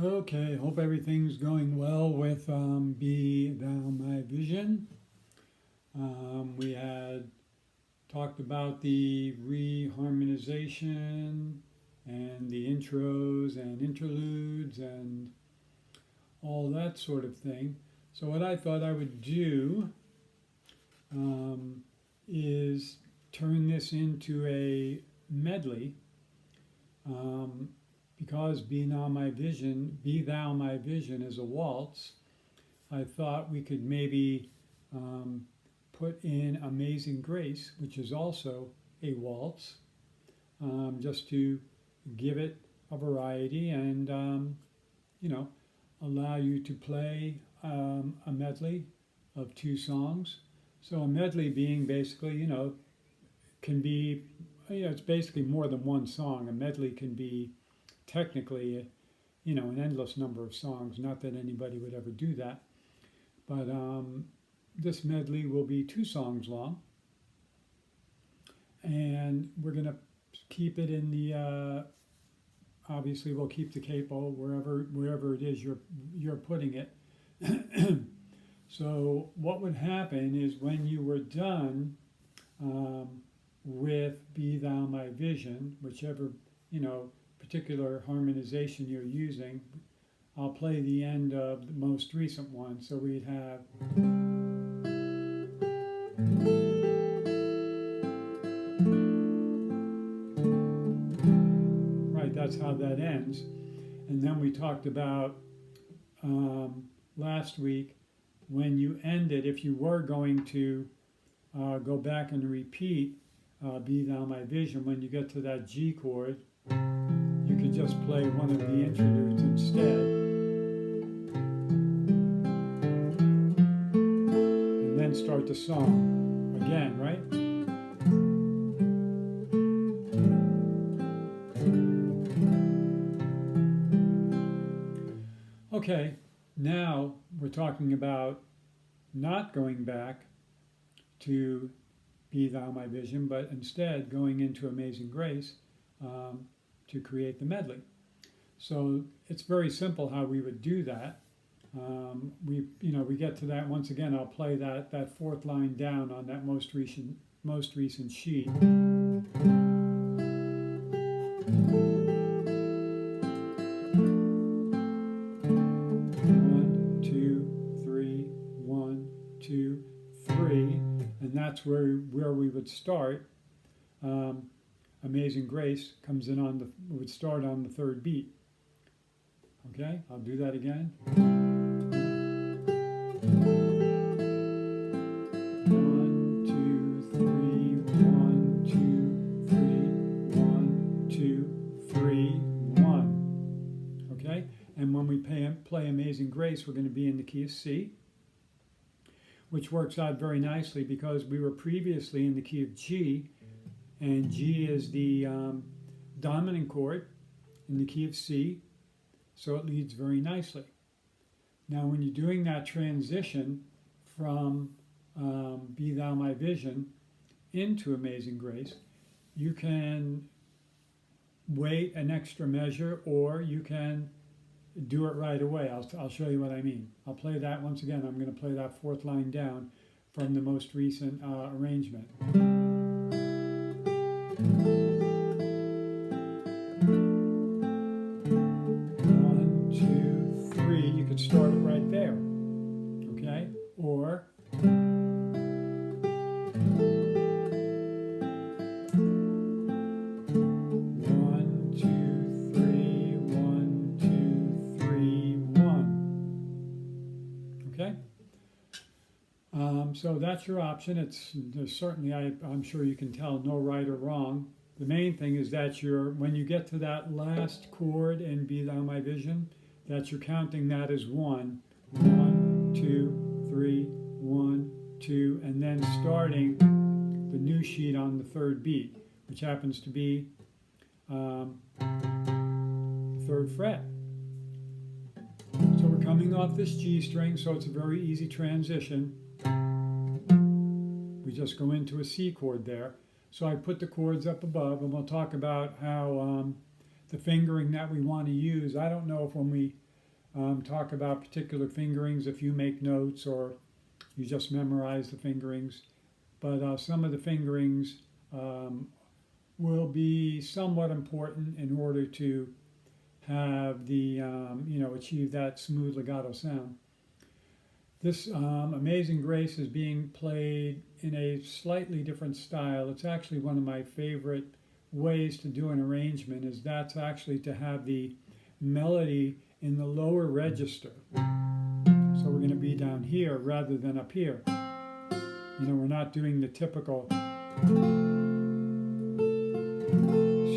Okay, hope everything's going well with Be Thou My Vision. We had talked about the reharmonization and the intros and interludes and all that sort of thing. So, what I thought I would do um, is turn this into a medley um, because Be Thou My Vision is a waltz. I thought we could maybe um, put in Amazing Grace, which is also a waltz, just to give it a variety and, you know, allow you to play a medley of two songs. So a medley being basically, can be, it's basically more than one song. A medley can be technically, an endless number of songs. Not that anybody would ever do that, but this medley will be two songs long, and we're going to keep it in the. Obviously, we'll keep the capo wherever it is you're putting it. So what would happen is when you were done um, with Be Thou My Vision, whichever particular harmonization you're using, I'll play the end of the most recent one. So we'd have. Right, that's how that ends. And then we talked about last week when you end it, if you were going to go back and repeat Be Thou My Vision, when you get to that G chord, you could just play one of the interludes instead. And then start the song again, right? Okay, now we're talking about not going back to Be Thou My Vision, but instead going into Amazing Grace to create the medley. So it's very simple how we would do that. We get to that once again. I'll play that fourth line down on that most recent sheet. One, two, three, 1, 2, 3, and that's where we would start. Amazing Grace comes in would start on the third beat. Okay, I'll do that again. 1, 2, 3, 1, 2, 3, 1, 2, 3, 1. Okay, and when we play Amazing Grace, we're going to be in the key of C, which works out very nicely because we were previously in the key of G, and G is the dominant chord in the key of C, so it leads very nicely. Now, when you're doing that transition from Be Thou My Vision into Amazing Grace, you can wait an extra measure, or you can do it right away. I'll show you what I mean. I'll play that once again. I'm going to play that fourth line down from the most recent arrangement. 1, 2, 3. You could start it right there. Okay? Or so that's your option. There's certainly, I'm sure you can tell, no right or wrong. The main thing is that when you get to that last chord in Be Thou My Vision, that you're counting that as 1, 1, 2, 3, 1, 2, and then starting the new sheet on the third beat, which happens to be the third fret. So we're coming off this G string, so it's a very easy transition. We just go into a C chord there. So I put the chords up above, and we'll talk about how the fingering that we want to use. I don't know if when we talk about particular fingerings if you make notes or you just memorize the fingerings. But some of the fingerings will be somewhat important in order to have the, achieve that smooth legato sound. This Amazing Grace is being played in a slightly different style. It's actually one of my favorite ways to do an arrangement, is that's actually to have the melody in the lower register. So we're going to be down here rather than up here. We're not doing the typical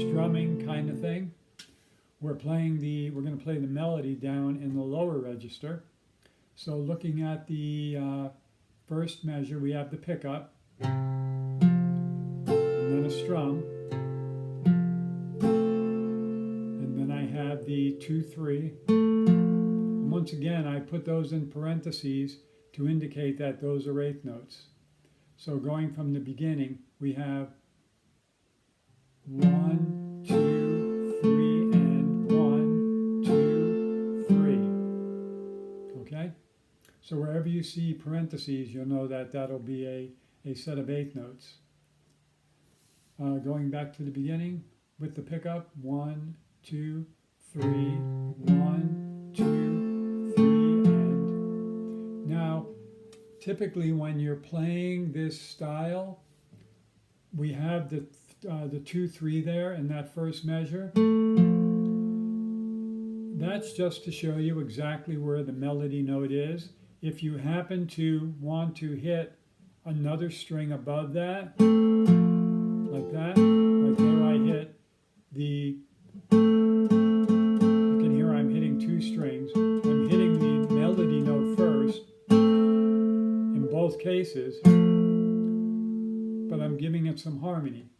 strumming kind of thing. We're going to play the melody down in the lower register. So looking at the first measure, we have the pickup, and then a strum, and then I have the 2-3. And once again, I put those in parentheses to indicate that those are eighth notes. So going from the beginning, we have 1, 2, 3, and 1, 2, 3. Okay? So wherever you see parentheses, you'll know that that'll be a set of eighth notes. Going back to the beginning with the pickup, 1, 2, 3, 1, 2, 3, and now typically when you're playing this style, we have the 2-3 there in that first measure. That's just to show you exactly where the melody note is. If you happen to want to hit another string above that, like that, like there I hit the, you can hear I'm hitting two strings. I'm hitting the melody note first in both cases, but I'm giving it some harmony.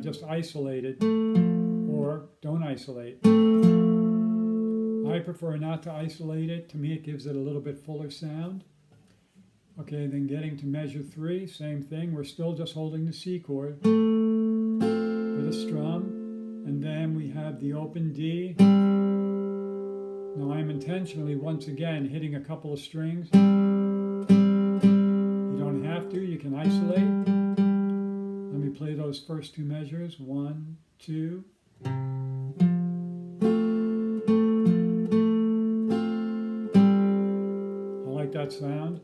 Just isolate it or don't isolate. I prefer not to isolate it. To me, it gives it a little bit fuller sound. Okay, then getting to measure 3, same thing. We're still just holding the C chord with a strum, and then we have the open D. Now I'm intentionally, once again, hitting a couple of strings. You don't have to, you can isolate. Let me play those first two measures. 1, 2. I like that sound.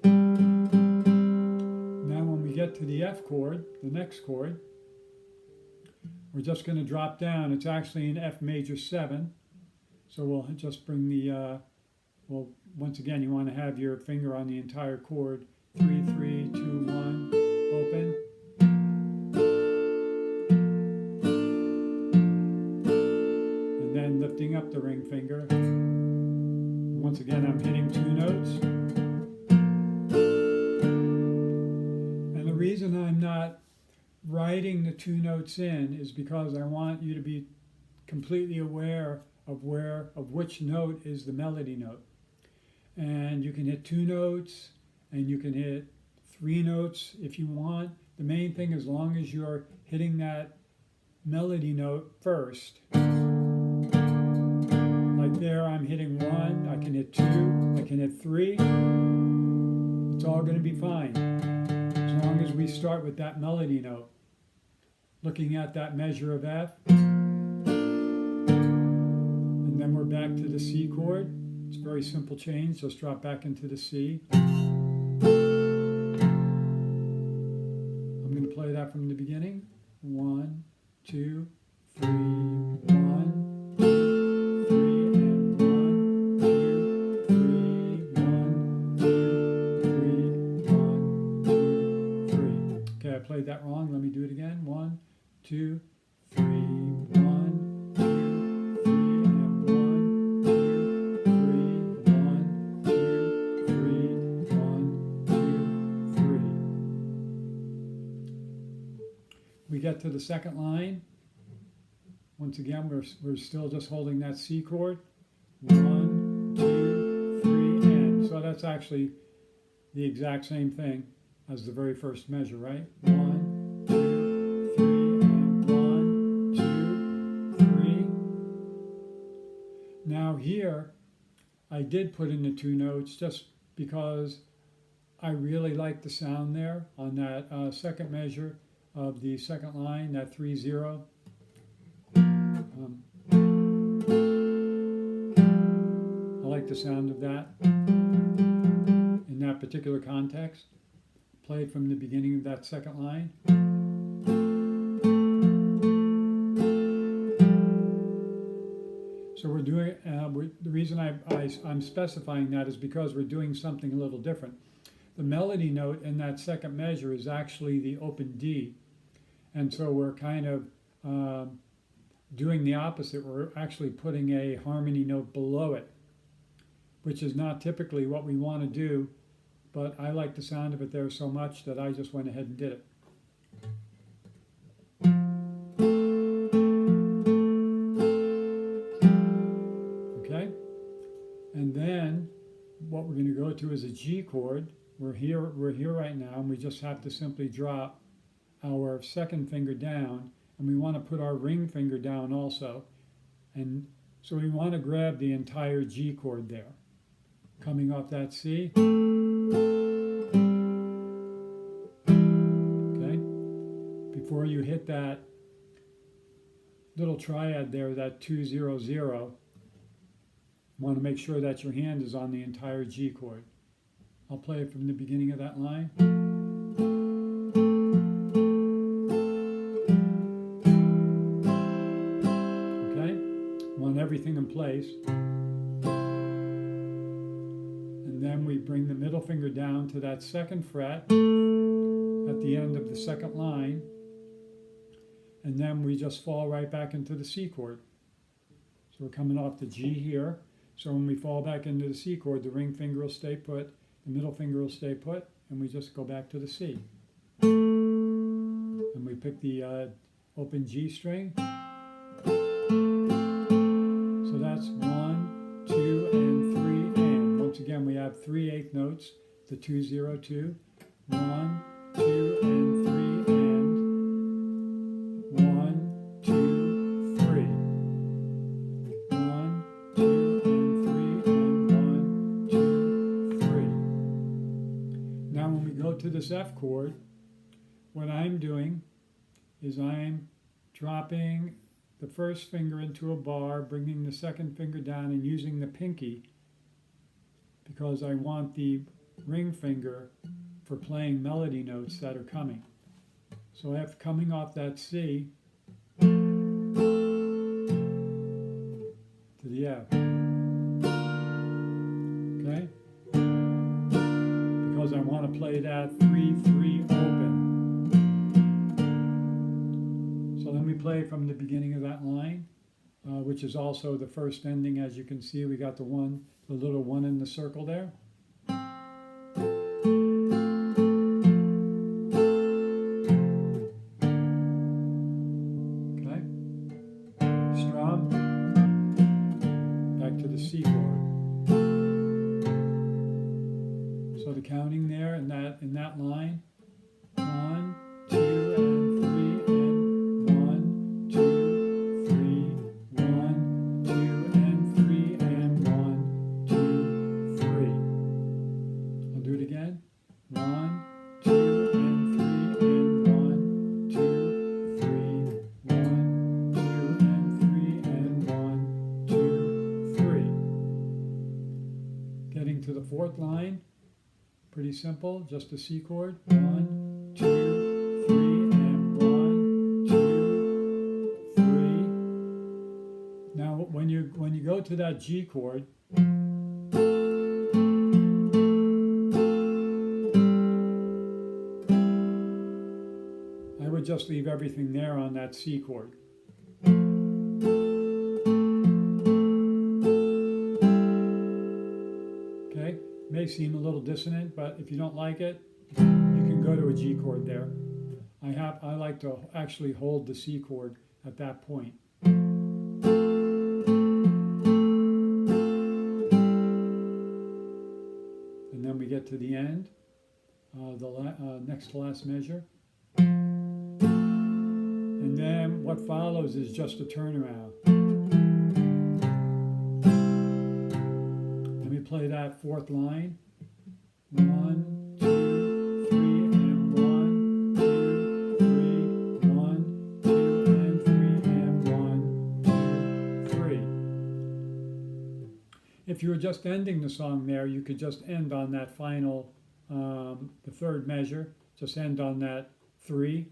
Now when we get to the F chord, the next chord, we're just going to drop down. It's actually an F major 7. So we'll just bring the, once again, you want to have your finger on the entire chord. 3, 3, 2, 1, open. Lifting up the ring finger. Once again, I'm hitting 2 notes. And the reason I'm not writing the 2 notes in is because I want you to be completely aware of which note is the melody note. And you can hit 2 notes, and you can hit 3 notes if you want. The main thing, as long as you're hitting that melody note first. There I'm hitting 1, I can hit 2, I can hit 3. It's all going to be fine as long as we start with that melody note. Looking at that measure of F, and then we're back to the C chord. It's a very simple change, just drop back into the C. I'm going to play that from the beginning. 1, 2, 3, 1. Played that wrong. Let me do it again. 1, 2, 3, 1, 2, 3, and 1, 2, 3, 1, 2, 3, 1, 2, 3. We get to the second line. Once again, we're still just holding that C chord. 1, 2, 3, and so that's actually the exact same thing. as the very first measure, right? 1, 2, 3, and 1, 2, 3. Now here, I did put in the 2 notes just because I really like the sound there on that second measure of the second line, that 3-0. I like the sound of that in that particular context. Play it from the beginning of that second line. So we're doing, the reason I'm specifying that is because we're doing something a little different. The melody note in that second measure is actually the open D. And so we're kind of doing the opposite. We're actually putting a harmony note below it, which is not typically what we want to do, but I like the sound of it there so much that I just went ahead and did it. Okay? And then what we're going to go to is a G chord. We're here right now, and we just have to simply drop our second finger down, and we want to put our ring finger down also. And so we want to grab the entire G chord there, coming off that C. Okay? Before you hit that little triad there, that 2-0-0, you want to make sure that your hand is on the entire G chord. I'll play it from the beginning of that line. Okay? Want everything in place. And then we bring the middle finger down to that second fret at the end of the second line. And then we just fall right back into the C chord. So we're coming off the G here. So when we fall back into the C chord, the ring finger will stay put, the middle finger will stay put, and we just go back to the C. And we pick the open G string. So that's 1, 2, and 3, and. Once again, we have 3 eighth notes, the 2-0-2, 1, 2, and 3, and 1, 2, 3. 1, 2, and 3, and 1, 2, 3. Now when we go to this F chord, what I'm doing is I'm dropping the first finger into a bar, bringing the second finger down, and using the pinky because I want the ring finger for playing melody notes that are coming. So I have coming off that C to the F. Okay? Because I want to play that 3-3 open. So then we play from the beginning of that line, which is also the first ending. As you can see, we got the little one in the circle there. Okay. Strum. Back to the C chord. So the counting there in that line, 1, 2, and 3, and 1, 2, 3, 1, 2, and 3, and 1, 2, 3. I'll do it again. 1, 2, and 3, and 1, 2, 3, 1, 2, and 3, and 1, 2, 3. Getting to the fourth line. Pretty simple, just a C chord. 1, 2, 3, and 1, 2, 3. Now, when you go to that G chord, I would just leave everything there on that C chord. Okay? May seem a little dissonant, but if you don't like it, you can go to a G chord there. I like to actually hold the C chord at that point. And then we get to the end. next to last measure. And then what follows is just a turnaround. Let me play that fourth line. 1, 2, 3, and 1, 2, 3, 1, 2, and 3, and 1, 2, 3. If you were just ending the song there, you could just end on that final, the third measure, just end on that 3,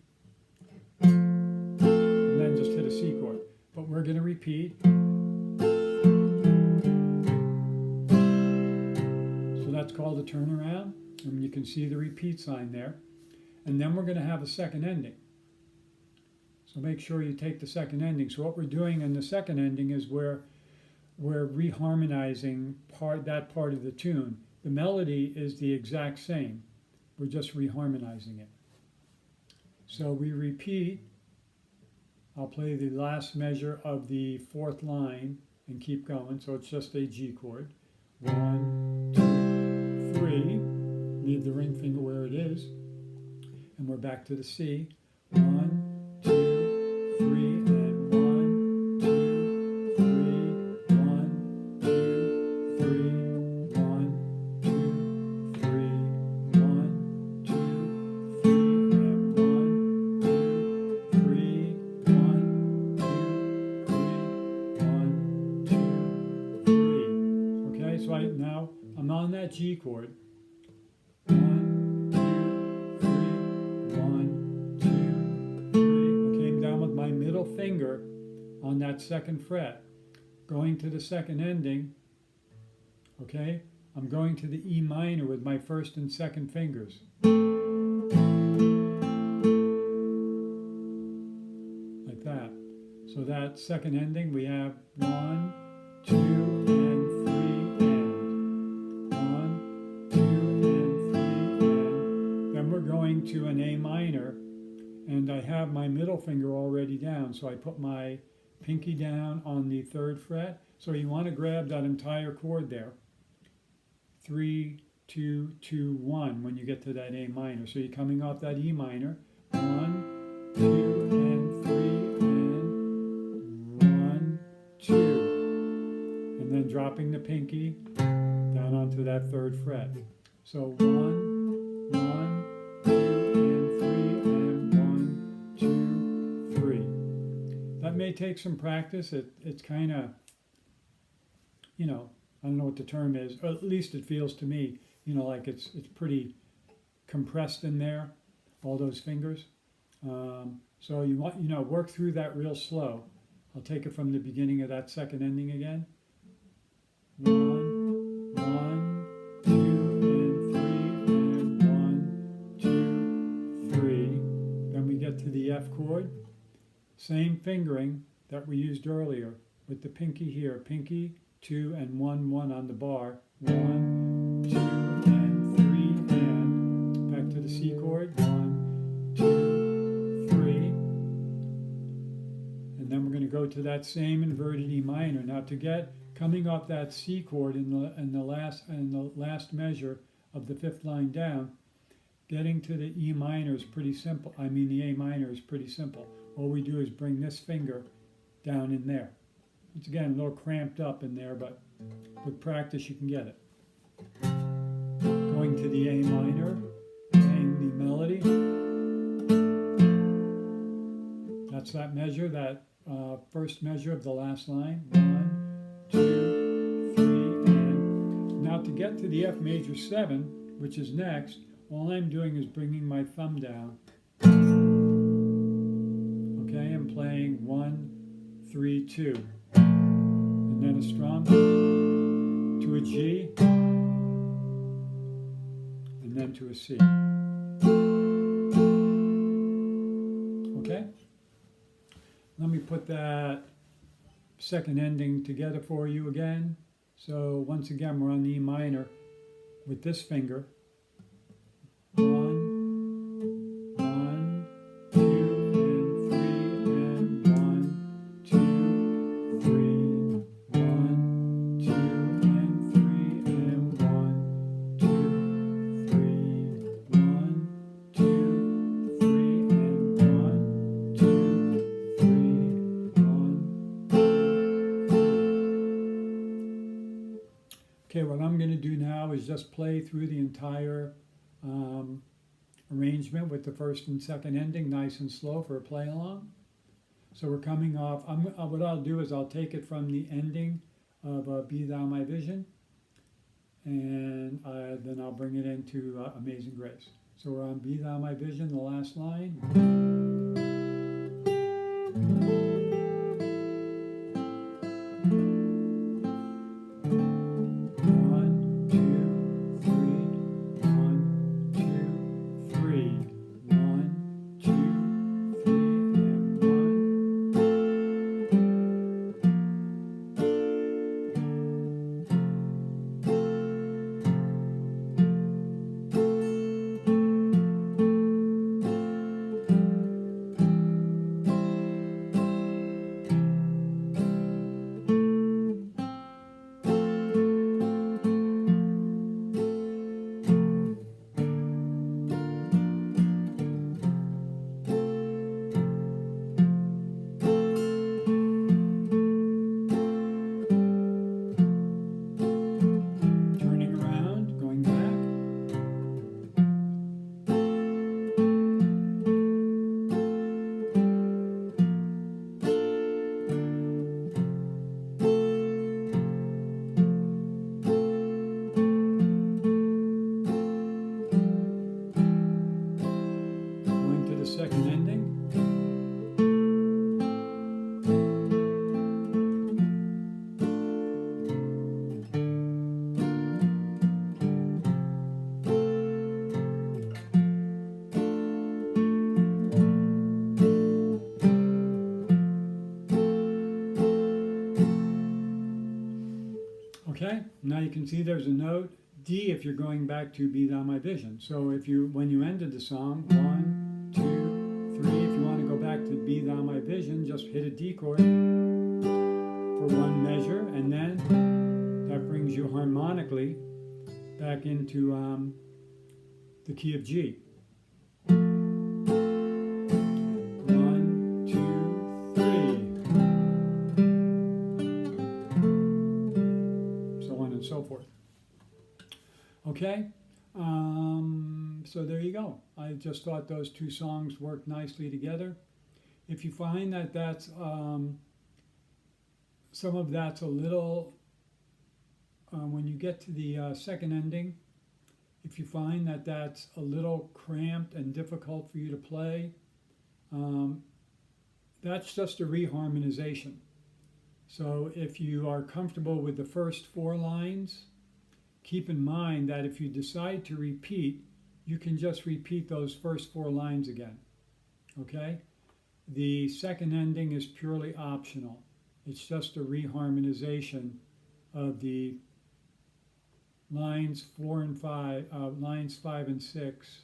and then just hit a C chord. But we're going to repeat. That's called a turnaround, and you can see the repeat sign there. And then we're going to have a second ending. So make sure you take the second ending. So what we're doing in the second ending is we're reharmonizing that part of the tune. The melody is the exact same. We're just reharmonizing it. So we repeat. I'll play the last measure of the fourth line and keep going. So it's just a G chord. 1, 2, 3, leave the ring finger where it is, and we're back to the C. 1, 2, 3, and 1, 2, 3, 1, 2, 3, 1, 2, 3, 1, 2, 3, and 1, 2, 3, 1, 2, 3, 1, 2, 3. Okay, so now I'm on that G chord. 1, 2, 3, 1, 2, 3. I came down with my middle finger on that second fret, going to the second ending. Okay, I'm going to the E minor with my first and second fingers. Like that. So that second ending, we have 1, 2, and 3, and 1, 2, and 3, and then we're going to an A minor, and I have my middle finger already down, so I put my pinky down on the third fret. So you want to grab that entire chord there. 3, 2, 2, 1 when you get to that A minor. So you're coming off that E minor. 1, 2, and 3, and 1, 2. And then dropping the pinky down onto that third fret. So 1, 1, 2, and 3, and 1, 2, 3. That may take some practice. It's kind of, I don't know what the term is, or at least it feels to me, like it's pretty compressed in there, all those fingers. So you want, work through that real slow. I'll take it from the beginning of that second ending again. 1, 1, 2, and 3, and 1, 2, 3. Then we get to the F chord. Same fingering that we used earlier with the pinky here. Pinky, 2, and 1, 1 on the bar. 1, 2, and 3, and back to the C chord. 1, 2, 3. And then we're going to go to that same inverted E minor. Now to get coming off that C chord in the last measure of the fifth line down, getting to the E minor is pretty simple. The A minor is pretty simple. All we do is bring this finger down in there. It's again a little cramped up in there, but with practice you can get it. Going to the A minor, playing the melody. That's that measure, that first measure of the last line. 1, 2, 3, and now to get to the F major 7, which is next, all I'm doing is bringing my thumb down. Okay, I'm playing 1, 3, 2. And then a strum to a G, and then to a C. Okay? Let me put that second ending together for you again. So once again, we're on the E minor with this finger. 1, 1, 2, and 3, and 1, 2, 3. 1, 2, and 3, and 1, 2, 3. 1, do now is just play through the entire arrangement with the first and second ending, nice and slow for a play along. So we're coming off, what I'll do is I'll take it from the ending of Be Thou My Vision, and then I'll bring it into Amazing Grace. So we're on Be Thou My Vision, the last line. Second ending. Okay, now you can see there's a note D if you're going back to Be Thou My Vision. So if you, when you ended the song, 1, 2, 3, if you want to go back to Be Thou My Vision, just hit a D chord for one measure, and then that brings you harmonically back into the key of G. 1, 2, 3. So on and so forth. Okay, so there you go. I just thought those two songs worked nicely together. If you find that that's some of that's a little, when you get to the second ending, if you find that that's a little cramped and difficult for you to play, that's just a reharmonization. So if you are comfortable with the first 4 lines, keep in mind that if you decide to repeat, you can just repeat those first 4 lines again, okay? The second ending is purely optional. It's just a reharmonization of the lines 4 and 5, lines 5 and 6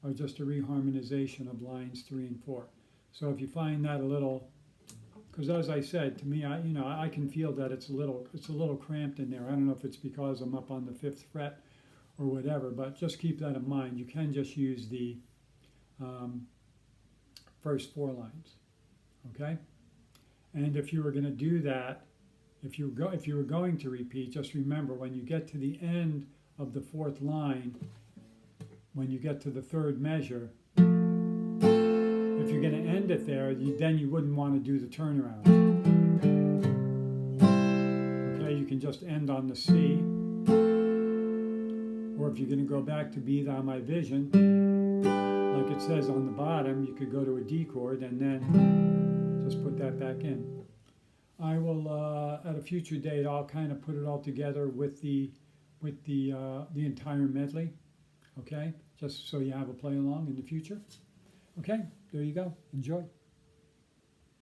are just a reharmonization of lines 3 and 4. So if you find that a little, because as I said, to me, I can feel that it's a little cramped in there. I don't know if it's because I'm up on the 5th fret or whatever, but just keep that in mind. You can just use the first 4 lines, okay? And if you were going to do that, if you were going to repeat, just remember when you get to the end of the 4th line, when you get to the 3rd measure, if you're going to end it there, then you wouldn't want to do the turnaround. Okay, you can just end on the C. Or if you're going to go back to Be Thou My Vision, like it says on the bottom, you could go to a D chord and then just put that back in. I will, at a future date, I'll kind of put it all together with the entire medley, okay? Just so you have a play along in the future. Okay, there you go. Enjoy.